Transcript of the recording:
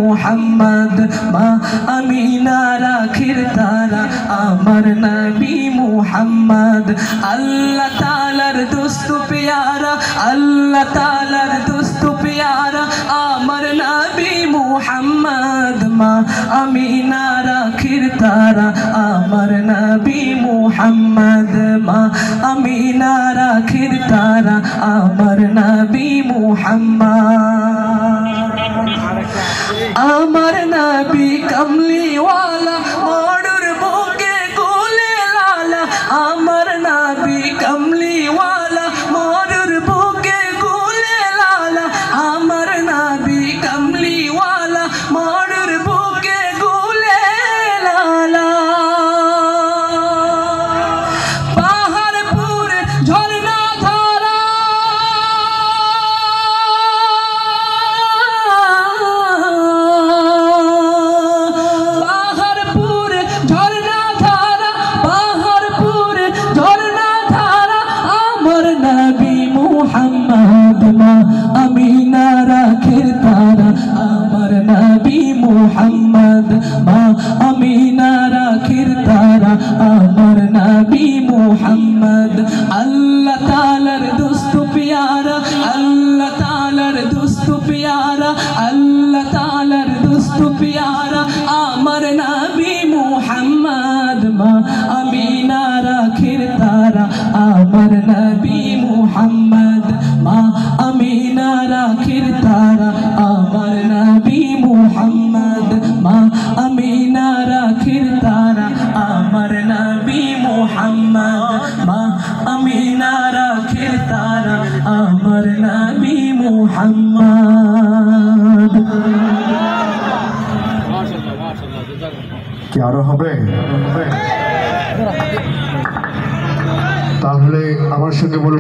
মুহাম্মদ মা আমিনা রাখির তারা আমার নবী মুহাম্মদ আল্লাহ তাআলার দোস্ত প্যারা আল্লাহ তাআলার দোস্ত প্যারা আমার নবী মুহাম্মদ মা আমিনা রাখির তারা আমার নবী মুহাম্মদ মা আমিনা রাখির তারা আমার নবী মুহাম্মদ আমার নবী কমলিওয়ালা মড়ুর বুকে কোলে লালা আমার নবী কমলিওয়ালা মড়ুর বুকে কোলে লালা আমার নবী কমলিওয়ালা মড়ুর বুকে কোলে লালা পাহাড়পুর ঝর্ণা ধারা পাহাড়পুর ঝর্ণা ধারা পাহাড়পুর ঝর্ণা ধারা আমার নবী মুহাম্মদ মা আমিনা রাখির তারা আমার নবী মুহাম্মদ মা আমিনা রাখির তারা আমার নবী মুহাম্মদ আল্লাহ তাআলার দোস্ত প্যারা আল্লাহ তাআলার দোস্ত প্যারা আল্লাহ তাআলার দোস্ত প্যারা আমার নবী মুহাম্মদ মা আমিনা রাখির তারা আমার নবী মুহাম্মদ মা আমিনা রাখির তারা আমার নবী মুহাম্মদ মা আমিনা রাখির তারা আমার নবী মুহাম্মদ মা আমিনা রাখির তারা আমার নবী মুহাম্মদ কি আরো হবে? তাহলে আমার সঙ্গে বলুন।